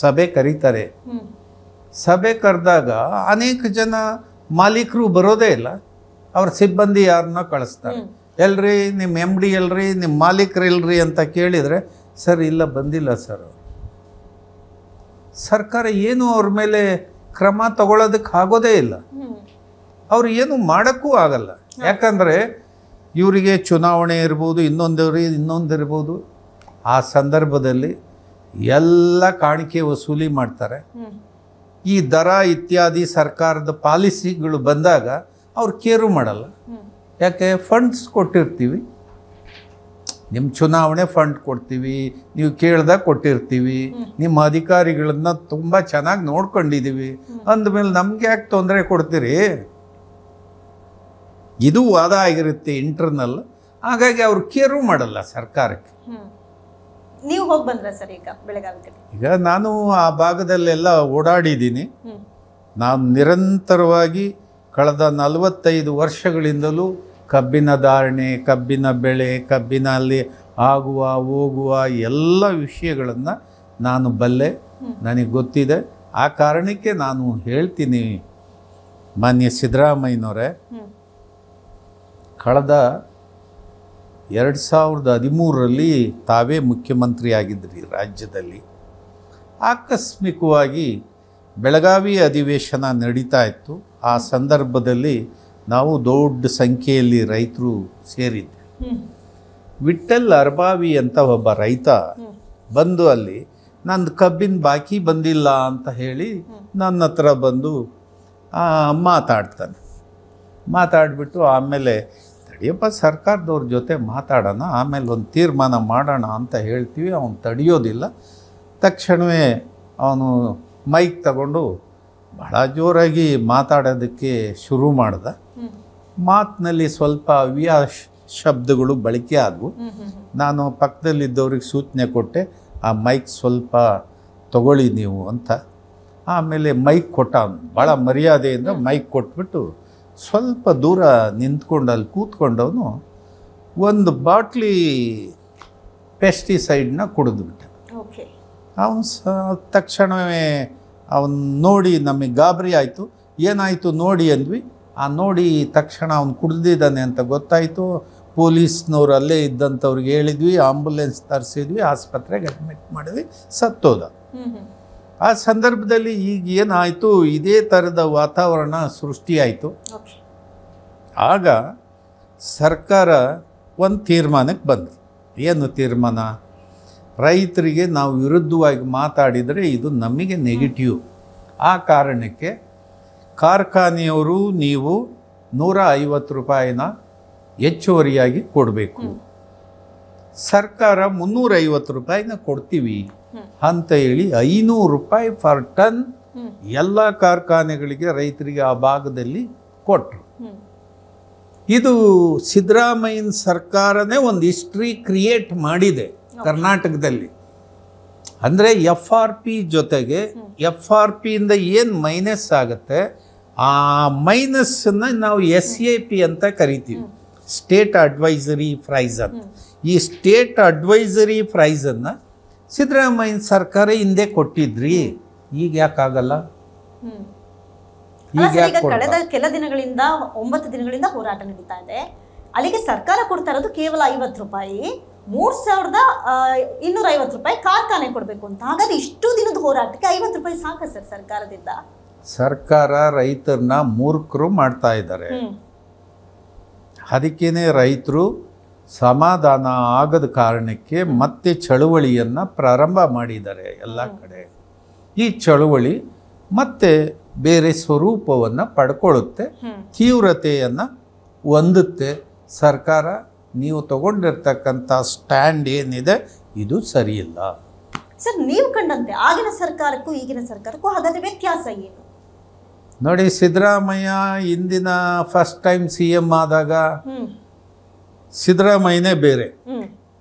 ಸಭೆ ಕರೀತಾರೆ. ಸಭೆ ಕರೆದಾಗ ಅನೇಕ ಜನ ಮಾಲೀಕರು ಬರೋದೇ ಇಲ್ಲ, ಅವ್ರ ಸಿಬ್ಬಂದಿ ಯಾರನ್ನ ಕಳಿಸ್ತಾರೆ. ಎಲ್ರಿ ನಿಮ್ಮ MD ಎಲ್ರಿ, ನಿಮ್ಮ ಮಾಲೀಕರು ಎಲ್ರಿ ಅಂತ ಕೇಳಿದರೆ, ಸರ್ ಇಲ್ಲ ಬಂದಿಲ್ಲ ಸರ್. ಸರ್ಕಾರ ಏನು ಅವ್ರ ಮೇಲೆ ಕ್ರಮ ತಗೊಳ್ಳೋದಕ್ಕೆ ಆಗೋದೇ ಇಲ್ಲ, ಅವ್ರು ಏನು ಮಾಡೋಕ್ಕೂ ಆಗಲ್ಲ. ಯಾಕಂದರೆ ಇವರಿಗೆ ಚುನಾವಣೆ ಇರ್ಬೋದು, ಇನ್ನೊಂದಿರ್ಬೋದು. ಆ ಸಂದರ್ಭದಲ್ಲಿ ಎಲ್ಲ ಕಾಣಿಕೆ ವಸೂಲಿ ಮಾಡ್ತಾರೆ. ಈ ದರ ಇತ್ಯಾದಿ ಸರ್ಕಾರದ ಪಾಲಿಸಿಗಳು ಬಂದಾಗ ಅವ್ರು ಕೇರು ಮಾಡಲ್ಲ. ಯಾಕೆ? ಫಂಡ್ಸ್ ಕೊಟ್ಟಿರ್ತೀವಿ, ನಿಮ್ಮ ಚುನಾವಣೆ ಫಂಡ್ ಕೊಡ್ತೀವಿ, ನೀವು ಕೇಳ್ದಾಗ ಕೊಟ್ಟಿರ್ತೀವಿ, ನಿಮ್ಮ ಅಧಿಕಾರಿಗಳನ್ನ ತುಂಬ ಚೆನ್ನಾಗಿ ನೋಡ್ಕೊಂಡಿದ್ದೀವಿ ಅಂದಮೇಲೆ ನಮ್ಗೆ ಯಾಕೆ ತೊಂದರೆ ಕೊಡ್ತೀರಿ? ಇದು ವಾದ ಆಗಿರುತ್ತೆ ಇಂಟರ್ನಲ್. ಹಾಗಾಗಿ ಅವ್ರು ಕೇರು ಮಾಡಲ್ಲ ಸರ್ಕಾರಕ್ಕೆ. ನೀವು ಹೋಗಿ ಬಂದ್ರ ಸರ್ ಈಗ ಬೆಳಗಾವಿಗೆ? ಈಗ ನಾನು ಆ ಭಾಗದಲ್ಲೆಲ್ಲ ಓಡಾಡಿದ್ದೀನಿ. ನಾನು ನಿರಂತರವಾಗಿ ಕಳೆದ 45 ವರ್ಷಗಳಿಂದಲೂ ಕಬ್ಬಿನ ಧಾರಣೆ, ಕಬ್ಬಿನ ಬೆಳೆ, ಕಬ್ಬಿನಲ್ಲಿ ಆಗುವ ಹೋಗುವ ಎಲ್ಲ ವಿಷಯಗಳನ್ನು ನಾನು ಬಲ್ಲೆ, ನನಗೆ ಗೊತ್ತಿದೆ. ಆ ಕಾರಣಕ್ಕೆ ನಾನು ಹೇಳ್ತೀನಿ, ಮಾನ್ಯ ಸಿದ್ದರಾಮಯ್ಯನವರೇ, ಕಳೆದ 2013ರಲ್ಲಿ ತಾವೇ ಮುಖ್ಯಮಂತ್ರಿ ಆಗಿದ್ರಿ ರಾಜ್ಯದಲ್ಲಿ. ಆಕಸ್ಮಿಕವಾಗಿ ಬೆಳಗಾವಿ ಅಧಿವೇಶನ ನಡೀತಾ ಇತ್ತು. ಆ ಸಂದರ್ಭದಲ್ಲಿ ನಾವು ದೊಡ್ಡ ಸಂಖ್ಯೆಯಲ್ಲಿ ರೈತರು ಸೇರಿದ್ವಿ. ವಿಠಲ್ ಅರ್ಬಾವಿ ಅಂತ ಒಬ್ಬ ರೈತ ಬಂದು ಅಲ್ಲಿ ನಂದು ಕಬ್ಬಿನ ಬಾಕಿ ಬಂದಿಲ್ಲ ಅಂತ ಹೇಳಿ ನನ್ನ ಹತ್ರ ಬಂದು ಮಾತಾಡಿಬಿಟ್ಟು ಆಮೇಲೆ ತಡಿಯಪ್ಪ ಸರ್ಕಾರದವ್ರ ಜೊತೆ ಮಾತಾಡೋಣ, ಆಮೇಲೆ ಒಂದು ತೀರ್ಮಾನ ಮಾಡೋಣ ಅಂತ ಹೇಳ್ತೀವಿ. ಅವನು ತಡೆಯೋದಿಲ್ಲ. ತಕ್ಷಣವೇ ಅವನು ಮೈಕ್ ತಗೊಂಡು ಬಹಳ ಜೋರಾಗಿ ಮಾತಾಡೋದಕ್ಕೆ ಶುರು ಮಾಡ್ದ. ಮಾತಿನಲ್ಲಿ ಸ್ವಲ್ಪ ಅವ್ಯ ಶಬ್ದಗಳು ಬಳಕೆ ಆದವು. ನಾನು ಪಕ್ಕದಲ್ಲಿದ್ದವ್ರಿಗೆ ಸೂಚನೆ ಕೊಟ್ಟೆ, ಆ ಮೈಕ್ ಸ್ವಲ್ಪ ತಗೊಳ್ಳಿ ನೀವು ಅಂತ. ಆಮೇಲೆ ಮೈಕ್ ಕೊಟ್ಟ, ಭಾಳ ಮರ್ಯಾದೆಯಿಂದ ಮೈಕ್ ಕೊಟ್ಬಿಟ್ಟು ಸ್ವಲ್ಪ ದೂರ ನಿಂತ್ಕೊಂಡು ಅಲ್ಲಿ ಕೂತ್ಕೊಂಡವನು ಒಂದು ಬಾಟ್ಲಿ ಪೆಸ್ಟಿಸೈಡ್ನ ಕುಡಿದ್ಬಿಟ್ಟ. ಅವನು ತಕ್ಷಣವೇ ಅವನು ನೋಡಿ ನಮಗೆ ಗಾಬರಿ ಆಯಿತು. ಏನಾಯಿತು ನೋಡಿ ಅಂದ್ವಿ. ಆ ನೋಡಿ ತಕ್ಷಣ ಅವನು ಕುಡಿದಿದ್ದಾನೆ ಅಂತ ಗೊತ್ತಾಯಿತು. ಪೊಲೀಸ್ನವ್ರು ಅಲ್ಲೇ ಇದ್ದಂಥವ್ರಿಗೆ ಹೇಳಿದ್ವಿ, ಆಂಬುಲೆನ್ಸ್ ತರಿಸಿದ್ವಿ, ಆಸ್ಪತ್ರೆಗೆ ಅಡ್ಮಿಟ್ ಮಾಡಿದ್ವಿ, ಸತ್ತೋದ. ಆ ಸಂದರ್ಭದಲ್ಲಿ ಈಗ ಏನಾಯಿತು, ಇದೇ ಥರದ ವಾತಾವರಣ ಸೃಷ್ಟಿಯಾಯಿತು. ಆಗ ಸರ್ಕಾರ ಒಂದು ತೀರ್ಮಾನಕ್ಕೆ ಬಂತು. ಏನು ತೀರ್ಮಾನ? ರೈತರಿಗೆ ನಾವು ವಿರುದ್ಧವಾಗಿ ಮಾತಾಡಿದರೆ ಇದು ನಮಗೆ ನೆಗೆಟಿವ್. ಆ ಕಾರಣಕ್ಕೆ ಕಾರ್ಖಾನೆಯವರು ನೀವು 150 ರೂಪಾಯಿನ ಹೆಚ್ಚುವರಿಯಾಗಿ ಕೊಡಬೇಕು. ಸರ್ಕಾರ 350 ರೂಪಾಯಿನ ಕೊಡ್ತೀವಿ ಅಂತ ಹೇಳಿ 500 ರೂಪಾಯಿ ಫರ್ ಟನ್ ಎಲ್ಲ ಕಾರ್ಖಾನೆಗಳಿಗೆ ರೈತರಿಗೆ ಆ ಭಾಗದಲ್ಲಿ ಕೊಟ್ಟರು. ಇದು ಸಿದ್ದರಾಮಯ್ಯನ ಸರ್ಕಾರನೇ ಒಂದು ಹಿಸ್ಟ್ರಿ ಕ್ರಿಯೇಟ್ ಮಾಡಿದೆ ಕರ್ನಾಟಕದಲ್ಲಿ. ಅಂದರೆ FRP ಜೊತೆಗೆ FRPಯಿಂದ ಏನು ಮೈನಸ್ ಆಗುತ್ತೆ, ಆ ಮೈನಸ್ಸನ್ನು ನಾವು SAP ಅಂತ ಕರಿತೀವಿ. ಸ್ಟೇಟ್ ಅಡ್ವೈಸರಿ ಪ್ರೈಸ್ ಅಂತ. ಈ ಸ್ಟೇಟ್ ಅಡ್ವೈಸರಿ ಪ್ರೈಸನ್ನು ಸಿದ್ದರಾಮಯ್ಯ ಸರ್ಕಾರ ಹಿಂದೆ ಕೊಟ್ಟಿದ್ರಿ, ಈಗ ಯಾಕಾಗಲ್ಲ? ಕಳೆದ ಕೆಲ ದಿನಗಳಿಂದ 9 ದಿನಗಳಿಂದ ಹೋರಾಟ ನಡೀತಾ ಇದೆ. ಅಲ್ಲಿಗೆ ಸರ್ಕಾರ ಕೊಡ್ತಾ ಇರೋದು ಕೇವಲ 50 ರೂಪಾಯಿ, 3250 ರೂಪಾಯಿ ಕಾರ್ಖಾನೆ ಕೊಡಬೇಕು ಅಂತ. ಹಾಗಾದ್ರೆ ಇಷ್ಟು ದಿನದ ಹೋರಾಟಕ್ಕೆ 50 ರೂಪಾಯಿ ಸಾಕ ಸರ್ ಸರ್ಕಾರದಿಂದ? ಸರ್ಕಾರ ರೈತರನ್ನ ಮೂರ್ಖರು ಮಾಡ್ತಾ ಇದ್ದಾರೆ. ಅದಕ್ಕೇನೆ ರೈತರು ಸಮಾಧಾನ ಆಗದ ಕಾರಣಕ್ಕೆ ಮತ್ತೆ ಚಳುವಳಿಯನ್ನು ಪ್ರಾರಂಭ ಮಾಡಿದ್ದಾರೆ ಎಲ್ಲ ಕಡೆ. ಈ ಚಳುವಳಿ ಮತ್ತೆ ಬೇರೆ ಸ್ವರೂಪವನ್ನು ಪಡ್ಕೊಳ್ಳುತ್ತೆ, ತೀವ್ರತೆಯನ್ನು ಹೊಂದುತ್ತೆ. ಸರ್ಕಾರ ನೀವು ತಗೊಂಡಿರ್ತಕ್ಕಂಥ ಸ್ಟ್ಯಾಂಡ್ ಏನಿದೆ ಇದು ಸರಿಯಿಲ್ಲ. ಸರ್, ನೀವು ಕಂಡಂತೆ ಆಗಿನ ಸರ್ಕಾರಕ್ಕೂ ಈಗಿನ ಸರ್ಕಾರಕ್ಕೂ ಹಾಗಾದ್ರೆ ವ್ಯತ್ಯಾಸ ಏನು? ನೋಡಿ, ಸಿದ್ದರಾಮಯ್ಯ ಹಿಂದಿನ ಫಸ್ಟ್ ಟೈಮ್ CM ಆದಾಗ ಸಿದ್ದರಾಮಯ್ಯನೇ ಬೇರೆ,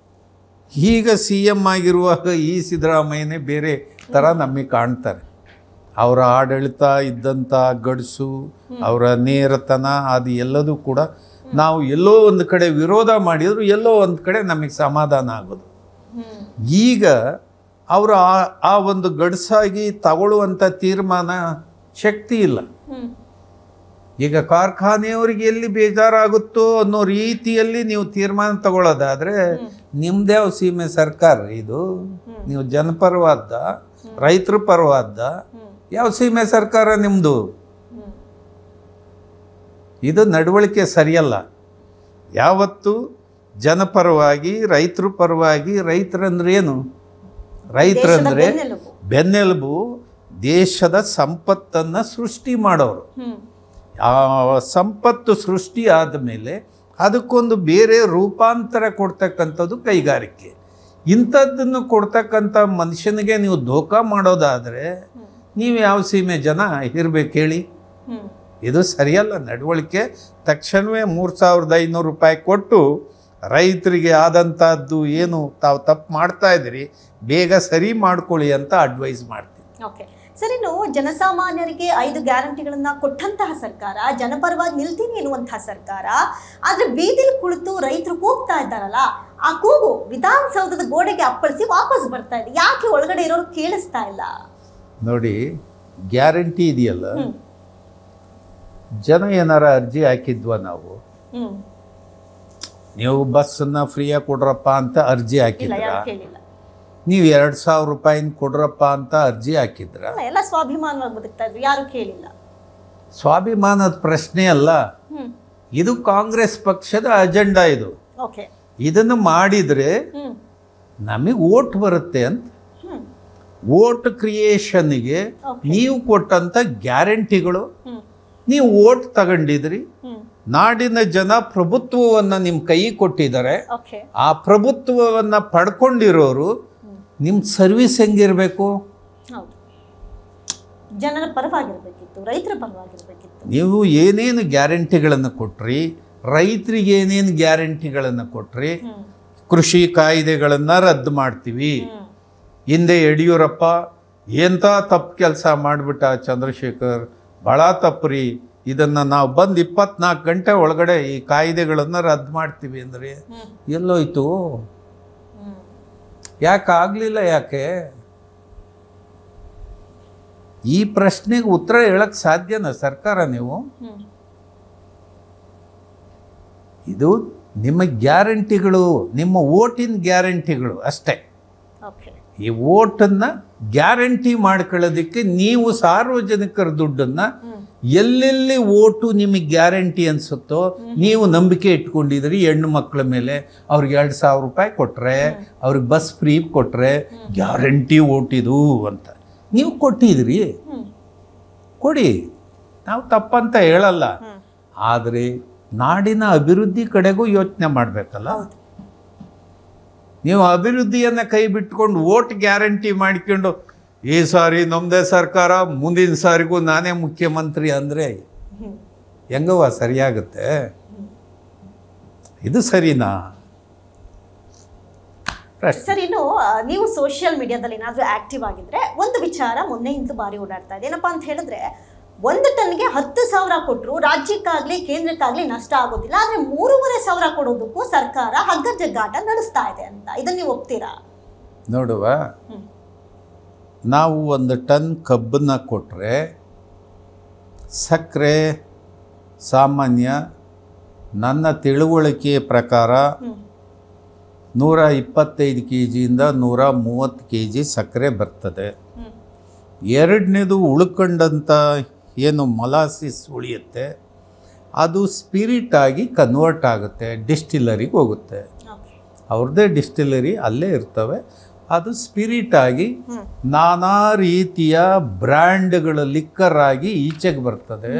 ಈಗ CM ಆಗಿರುವಾಗ ಈ ಸಿದ್ದರಾಮಯ್ಯನೇ ಬೇರೆ ಥರ ನಮಗೆ ಕಾಣ್ತಾರೆ. ಅವರ ಆಡಳಿತ ಇದ್ದಂಥ ಗಡ್ಸು, ಅವರ ನೇರತನ, ಅದು ಎಲ್ಲದೂ ಕೂಡ ನಾವು ಎಲ್ಲೋ ಒಂದು ಕಡೆ ವಿರೋಧ ಮಾಡಿದ್ರು ಎಲ್ಲೋ ಒಂದು ಕಡೆ ನಮಗೆ ಸಮಾಧಾನ ಆಗೋದು. ಈಗ ಅವರು ಆ ಒಂದು ಗಡ್ಸಾಗಿ ತಗೊಳ್ಳುವಂಥ ತೀರ್ಮಾನ ಶಕ್ತಿ ಇಲ್ಲ. ಈಗ ಕಾರ್ಖಾನೆಯವರಿಗೆ ಎಲ್ಲಿ ಬೇಜಾರಾಗುತ್ತೋ ಅನ್ನೋ ರೀತಿಯಲ್ಲಿ ನೀವು ತೀರ್ಮಾನ ತಗೊಳ್ಳೋದಾದರೆ ನಿಮ್ದೇ ಯಾವ ಸೀಮೆ ಸರ್ಕಾರ ಇದು? ನೀವು ಜನಪರವಾದ, ರೈತರ ಪರವಾದ ಯಾವ ಸೀಮೆ ಸರ್ಕಾರ ನಿಮ್ಮದು? ಇದು ನಡವಳಿಕೆ ಸರಿಯಲ್ಲ. ಯಾವತ್ತು ಜನಪರವಾಗಿ, ರೈತರ ಪರವಾಗಿ. ರೈತರಂದ್ರೇನು? ರೈತರಂದರೆ ಬೆನ್ನೆಲುಬು, ದೇಶದ ಸಂಪತ್ತನ್ನು ಸೃಷ್ಟಿ ಮಾಡೋರು. ಆ ಸಂಪತ್ತು ಸೃಷ್ಟಿ ಆದಮೇಲೆ ಅದಕ್ಕೊಂದು ಬೇರೆ ರೂಪಾಂತರ ಕೊಡ್ತಕ್ಕಂಥದ್ದು ಕೈಗಾರಿಕೆ. ಇಂಥದ್ದನ್ನು ಕೊಡ್ತಕ್ಕಂಥ ಮನುಷ್ಯನಿಗೆ ನೀವು ಧೋಖಾ ಮಾಡೋದಾದರೆ ನೀವು ಯಾವ ಸೀಮೆ ಜನ ಇರಬೇಕು ಹೇಳಿ? ಇದು ಸರಿಯಲ್ಲ ನಡವಳಿಕೆ. ತಕ್ಷಣವೇ 3500 ರೂಪಾಯಿ ಕೊಟ್ಟು ರೈತರಿಗೆ ಆದಂಥದ್ದು ಏನು ತಾವು ತಪ್ಪು ಮಾಡ್ತಾ ಇದ್ದೀರಿ ಬೇಗ ಸರಿ ಮಾಡ್ಕೊಳ್ಳಿ ಅಂತ ಅಡ್ವೈಸ್ ಮಾಡ್ತೀನಿ. ಓಕೆ ಸರ್, ಇನ್ನು ಜನಸಾಮಾನ್ಯರಿಗೆ 5 ಗ್ಯಾರಂಟಿಗಳನ್ನ ಕೊಟ್ಟಂತಹ ಸರ್ಕಾರ, ಜನಪರವಾಗಿ ನಿಲ್ತೀನಿ ಎನ್ನುವಂತಹ ಸರ್ಕಾರ, ಆದ್ರೆ ಬೀದಿಲಿ ಕುಳಿತು ರೈತರು ಕೂಗ್ತಾ ಇದ್ದಾರಲ್ಲ, ಆ ಕೂಗು ವಿಧಾನಸೌಧದ ಗೋಡೆಗೆ ಅಪ್ಪಳಿಸಿ ವಾಪಸ್ ಬರ್ತಾ ಇದೆ. ಯಾಕೆ ಒಳಗಡೆ ಇರೋರು ಕೇಳಿಸ್ತಾ ಇಲ್ಲ? ನೋಡಿ, ಗ್ಯಾರಂಟಿ ಇದೆಯಲ್ಲ, ಜನ ಏನಾರ ಅರ್ಜಿ ಹಾಕಿದ್ವಾ? ನಾವು ನೀವು ಬಸ್ಸನ್ನ ಫ್ರೀಯಾಗಿ ಕೊಡ್ರಪ್ಪ ಅಂತ ಅರ್ಜಿ ಹಾಕಿದ್ರ? ನೀವು 2000 ರೂಪಾಯಿನ ಕೊಡ್ರಪ್ಪ ಅಂತ ಅರ್ಜಿ ಹಾಕಿದ್ರ? ಎಲ್ಲ ಸ್ವಾಭಿಮಾನವಾಗಿ ಬದುಕ್ತಾ ಇದ್ರು, ಯಾರು ಕೇಳಿಲ್ಲ. ಸ್ವಾಭಿಮಾನದ ಪ್ರಶ್ನೆ ಅಲ್ಲ, ಇದು ಕಾಂಗ್ರೆಸ್ ಪಕ್ಷದ ಅಜೆಂಡಾ. ಇದು ಇದನ್ನು ಮಾಡಿದ್ರೆ ನಮಗೆ ವೋಟ್ ಬರುತ್ತೆ ಅಂತ. ವೋಟ್ ಕ್ರಿಯೇಷನ್ಗೆ ನೀವು ಕೊಟ್ಟಂತ ಗ್ಯಾರಂಟಿಗಳು, ನೀವು ವೋಟ್ ತಗೊಂಡಿದ್ರಿ, ನಾಡಿನ ಜನ ಪ್ರಭುತ್ವವನ್ನು ನಿಮ್ಮ ಕೈ ಕೊಟ್ಟಿದ್ದಾರೆ. ಆ ಪ್ರಭುತ್ವವನ್ನು ಪಡ್ಕೊಂಡಿರೋರು ನಿಮ್ಮ ಸರ್ವಿಸ್ ಹೆಂಗಿರಬೇಕು? ಜನರ ಪರವಾಗಿರ್ಬೇಕಿತ್ತು, ರೈತರ ಪರವಾಗಿರ್ಬೇಕಿತ್ತು. ನೀವು ಏನೇನು ಗ್ಯಾರಂಟಿಗಳನ್ನು ಕೊಟ್ರಿ, ರೈತರಿಗೆ ಏನೇನು ಗ್ಯಾರಂಟಿಗಳನ್ನು ಕೊಟ್ರಿ? ಕೃಷಿ ಕಾಯ್ದೆಗಳನ್ನು ರದ್ದು ಮಾಡ್ತೀವಿ. ಹಿಂದೆ ಯಡಿಯೂರಪ್ಪ ಎಂಥ ತಪ್ಪು ಕೆಲಸ ಮಾಡಿಬಿಟ್ಟ ಚಂದ್ರಶೇಖರ್, ಭಾಳ ತಪ್ಪುರಿ, ಇದನ್ನು ನಾವು ಬಂದು 24 ಗಂಟೆ ಒಳಗಡೆ ಈ ಕಾಯ್ದೆಗಳನ್ನು ರದ್ದು ಮಾಡ್ತೀವಿ ಅಂದರೆ ಎಲ್ಲೋಯ್ತು? ಯಾಕೆ ಆಗಲಿಲ್ಲ? ಯಾಕೆ? ಈ ಪ್ರಶ್ನೆಗೆ ಉತ್ತರ ಹೇಳಕ್ಕೆ ಸಾಧ್ಯನಾ ಸರ್ಕಾರ? ನೀವು ಇದು ನಿಮ್ಮ ಗ್ಯಾರಂಟಿಗಳು, ನಿಮ್ಮ ವೋಟಿನ ಗ್ಯಾರಂಟಿಗಳು ಅಷ್ಟೇ. ಈ ವೋಟನ್ನು ಗ್ಯಾರಂಟಿ ಮಾಡ್ಕೊಳ್ಳೋದಕ್ಕೆ ನೀವು ಸಾರ್ವಜನಿಕರ ದುಡ್ಡನ್ನು ಎಲ್ಲೆಲ್ಲಿ ವೋಟು ನಿಮಗೆ ಗ್ಯಾರಂಟಿ ಅನಿಸುತ್ತೋ ನೀವು ನಂಬಿಕೆ ಇಟ್ಕೊಂಡಿದ್ರಿ. ಹೆಣ್ಣು ಮಕ್ಕಳ ಮೇಲೆ ಅವ್ರಿಗೆ 2000 ರೂಪಾಯಿ ಕೊಟ್ಟರೆ, ಅವ್ರಿಗೆ ಬಸ್ ಫ್ರೀ ಕೊಟ್ಟರೆ ಗ್ಯಾರಂಟಿ ವೋಟಿದು ಅಂತ ನೀವು ಕೊಟ್ಟಿದ್ರಿ. ಕೊಡಿ, ನಾವು ತಪ್ಪಂತ ಹೇಳಲ್ಲ. ಆದರೆ ನಾಡಿನ ಅಭಿವೃದ್ಧಿ ಕಡೆಗೂ ಯೋಚನೆ ಮಾಡಬೇಕಲ್ಲ. ನೀವು ಅಭಿವೃದ್ಧಿಯನ್ನು ಕೈ ಬಿಟ್ಕೊಂಡು ವೋಟ್ ಗ್ಯಾರಂಟಿ ಮಾಡಿಕೊಂಡು ಈ ಸಾರಿ ನಮ್ಮದೇ ಸರ್ಕಾರ, ಮುಂದಿನ ಸಾರಿಗೂ ನಾನೇ ಮುಖ್ಯಮಂತ್ರಿ ಅಂದರೆ ಹೆಂಗವ ಸರಿಯಾಗುತ್ತೆ? ಇದು ಸರಿನಾ? ಸರ್, ಇನ್ನು ನೀವು ಸೋಷಿಯಲ್ ಮೀಡಿಯಾದಲ್ಲಿ ಏನಾದರೂ ಆಕ್ಟಿವ್ ಆಗಿದ್ರೆ ಒಂದು ವಿಚಾರ ಮೊನ್ನೆಯಿಂದ ಬಾರಿ ಓಡಾಡ್ತಾ ಇದೆ. ಏನಪ್ಪಾ ಅಂತ ಹೇಳಿದ್ರೆ, ಒಂದು ಟನ್ಗೆ 10,000 ಕೊಟ್ಟರು ರಾಜ್ಯಕ್ಕಾಗ್ಲಿ ಕೇಂದ್ರಕ್ಕಾಗ್ಲಿ ನಷ್ಟ ಆಗೋದಿಲ್ಲ, ಆದ್ರೆ 3,500 ಕೊಡೋದಕ್ಕೂ ಸರ್ಕಾರ ಹಗ್ಗ ಜಗ್ಗಾಟ ನಡೆಸ್ತಾ ಇದೆ ಅಂತ, ಇದನ್ನ ನೀವು ಒಪ್ತೀರಾ? ನೋಡುವ, ನಾವು 1 ಟನ್ ಕಬ್ಬನ್ನ ಕೊಟ್ಟರೆ ಸಕ್ಕರೆ ಸಾಮಾನ್ಯ ನನ್ನ ತಿಳುವಳಿಕೆ ಪ್ರಕಾರ 125 kgಯಿಂದ 130 kg ಸಕ್ಕರೆ ಬರ್ತದೆ. ಎರಡನೇದು ಉಳ್ಕೊಂಡಂಥ ಏನು ಮೊಲಾಸಿಸ್ ಉಳಿಯುತ್ತೆ ಅದು ಸ್ಪಿರಿಟ್ ಆಗಿ ಕನ್ವರ್ಟ್ ಆಗುತ್ತೆ, ಡಿಸ್ಟಿಲರಿಗೆ ಹೋಗುತ್ತೆ. ಅವ್ರದ್ದೇ ಡಿಸ್ಟಿಲರಿ ಅಲ್ಲೇ ಇರ್ತವೆ. ಅದು ಸ್ಪಿರಿಟ್ ಆಗಿ ನಾನಾ ರೀತಿಯ ಬ್ರ್ಯಾಂಡ್ಗಳ ಲಿಕ್ಕರ್ ಆಗಿ ಈಚೆಗೆ ಬರ್ತದೆ.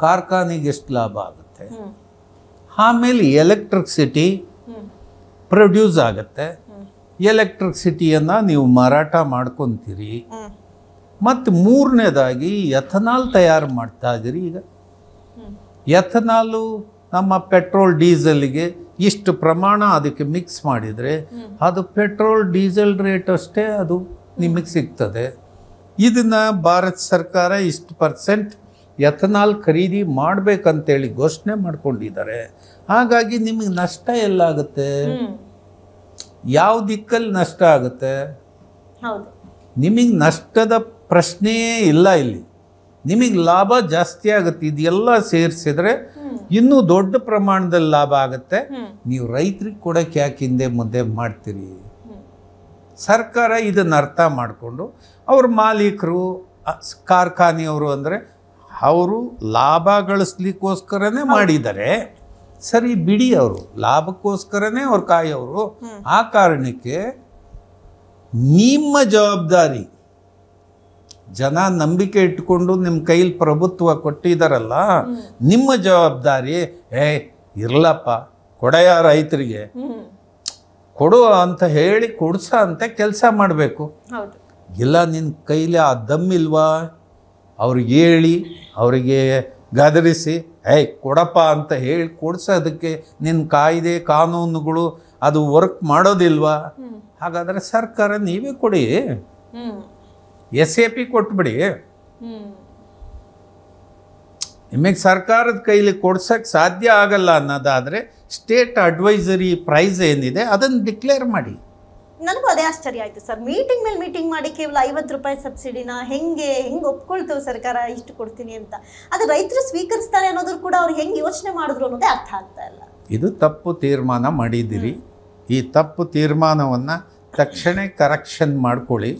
ಕಾರ್ಖಾನೆಗೆ ಎಷ್ಟು ಲಾಭ ಆಗುತ್ತೆ. ಆಮೇಲೆ ಎಲೆಕ್ಟ್ರಿಸಿಟಿ ಪ್ರೊಡ್ಯೂಸ್ ಆಗುತ್ತೆ. ಎಲೆಕ್ಟ್ರಿಸಿಟಿಯನ್ನು ನೀವು ಮಾರಾಟ ಮಾಡ್ಕೊತೀರಿ. ಮತ್ತು ಮೂರನೇದಾಗಿ ಎಥನಾಲ್ ತಯಾರು ಮಾಡ್ತಾ ಇದ್ದೀರಿ. ಈಗ ಎಥನಾಲು ನಮ್ಮ ಪೆಟ್ರೋಲ್ ಡೀಸೆಲ್ಗೆ ಇಷ್ಟು ಪ್ರಮಾಣ ಅದಕ್ಕೆ ಮಿಕ್ಸ್ ಮಾಡಿದರೆ ಅದು ಪೆಟ್ರೋಲ್ ಡೀಸೆಲ್ ರೇಟ್ ಅಷ್ಟೇ ಅದು ನಿಮಗೆ ಸಿಗ್ತದೆ. ಇದನ್ನು ಭಾರತ ಸರ್ಕಾರ ಇಷ್ಟು % ಎಥನಾಲ್ ಖರೀದಿ ಮಾಡಬೇಕಂತೇಳಿ ಘೋಷಣೆ ಮಾಡ್ಕೊಂಡಿದ್ದಾರೆ. ಹಾಗಾಗಿ ನಿಮಗೆ ನಷ್ಟ ಎಲ್ಲಾಗುತ್ತೆ? ಯಾವ ದಿಕ್ಕಲ್ಲಿ ನಷ್ಟ ಆಗುತ್ತೆ? ನಿಮಗೆ ನಷ್ಟದ ಪ್ರಶ್ನೆಯೇ ಇಲ್ಲ. ಇಲ್ಲಿ ನಿಮಗೆ ಲಾಭ ಜಾಸ್ತಿ ಆಗುತ್ತೆ. ಇದೆಲ್ಲ ಸೇರಿಸಿದ್ರೆ ಇನ್ನೂ ದೊಡ್ಡ ಪ್ರಮಾಣದಲ್ಲಿ ಲಾಭ ಆಗುತ್ತೆ. ನೀವು ರೈತರಿಗೆ ಕೊಡೋಕ್ಕೆ ಯಾಕೆ ಹಿಂದೆ ಮುಂದೆ ಮಾಡ್ತೀರಿ? ಸರ್ಕಾರ ಇದನ್ನು ಅರ್ಥ ಮಾಡಿಕೊಂಡು ಅವ್ರ ಮಾಲೀಕರು ಕಾರ್ಖಾನೆಯವರು ಅಂದರೆ ಅವರು ಲಾಭ ಗಳಿಸ್ಲಿಕ್ಕೋಸ್ಕರನೇ ಮಾಡಿದ್ದಾರೆ. ಸರಿ ಬಿಡಿ, ಅವರು ಲಾಭಕ್ಕೋಸ್ಕರನೇ ಅವ್ರು ಕಾಯೋರು. ಆ ಕಾರಣಕ್ಕೆ ನಿಮ್ಮ ಜವಾಬ್ದಾರಿ, ಜನ ನಂಬಿಕೆ ಇಟ್ಕೊಂಡು ನಿಮ್ಮ ಕೈಲಿ ಪ್ರಭುತ್ವ ಕೊಟ್ಟಿದ್ದಾರಲ್ಲ, ನಿಮ್ಮ ಜವಾಬ್ದಾರಿ ಇರ್ಲಪ್ಪ ಕೊಡೆಯ ರೈತರಿಗೆ ಕೊಡು ಅಂತ ಹೇಳಿ ಕೊಡ್ಸ ಅಂತ ಕೆಲಸ ಮಾಡಬೇಕು. ಇಲ್ಲ ನಿನ್ನ ಕೈಲಿ ಆ ದಮ್ಮಿಲ್ವಾ ಅವ್ರಿಗೆ ಹೇಳಿ, ಅವರಿಗೆ ಗದರಿಸಿ ಕೊಡಪ್ಪ ಅಂತ ಹೇಳಿ ಕೊಡ್ಸೋದಕ್ಕೆ ನಿನ್ನ ಕಾಯ್ದೆ ಕಾನೂನುಗಳು ಅದು ವರ್ಕ್ ಮಾಡೋದಿಲ್ವಾ? ಹಾಗಾದರೆ ಸರ್ಕಾರ ನೀವೇ ಕೊಡಿ, SAP ಕೊಟ್ಬಿಡಿ. ನಿಮಗೆ ಸರ್ಕಾರದ ಕೈಲಿ ಕೊಡ್ಸೋಕ್ಕೆ ಸಾಧ್ಯ ಆಗಲ್ಲ ಅನ್ನೋದಾದರೆ ಸ್ಟೇಟ್ ಅಡ್ವೈಸರಿ ಪ್ರೈಸ್ ಏನಿದೆ ಅದನ್ನು ಡಿಕ್ಲೇರ್ ಮಾಡಿ. ನನಗೂ ಅದೇ ಆಶ್ಚರ್ಯ ಆಯಿತು ಸರ್. ಮೀಟಿಂಗ್ ಮೇಲೆ ಮೀಟಿಂಗ್ ಮಾಡಿ ಕೇವಲ 50 ರೂಪಾಯಿ ಸಬ್ಸಿಡಿನ ಹೆಂಗೆ ಒಪ್ಕೊಳ್ತು ಸರ್ಕಾರ ಇಷ್ಟು ಕೊಡ್ತೀನಿ ಅಂತ? ಅದು ರೈತರು ಸ್ವೀಕರಿಸ್ತಾರೆ ಅನ್ನೋದ್ರು ಕೂಡ ಅವ್ರು ಹೆಂಗೆ ಯೋಚನೆ ಮಾಡಿದ್ರು ಅನ್ನೋದೇ ಅರ್ಥ ಆಗ್ತಾ ಇಲ್ಲ. ಇದು ತಪ್ಪು ತೀರ್ಮಾನ ಮಾಡಿದ್ದೀರಿ. ಈ ತಪ್ಪು ತೀರ್ಮಾನವನ್ನು ತಕ್ಷಣ ಕರೆಕ್ಷನ್ ಮಾಡ್ಕೊಳ್ಳಿ.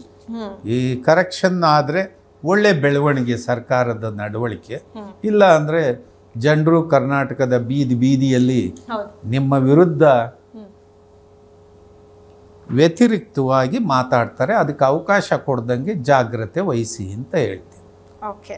ಈ ಕರೆಕ್ಷನ್ ಆದರೆ ಒಳ್ಳೆ ಬೆಳವಣಿಗೆ ಸರ್ಕಾರದ ನಡವಳಿಕೆ. ಇಲ್ಲ ಅಂದರೆ ಜನರು ಕರ್ನಾಟಕದ ಬೀದಿಯಲ್ಲಿ ನಿಮ್ಮ ವಿರುದ್ಧ ವ್ಯತಿರಿಕ್ತವಾಗಿ ಮಾತಾಡ್ತಾರೆ. ಅದಕ್ಕೆ ಅವಕಾಶ ಕೊಡ್ದಂಗೆ ಜಾಗ್ರತೆ ವಹಿಸಿ ಅಂತ ಹೇಳ್ತೀನಿ. ಓಕೆ.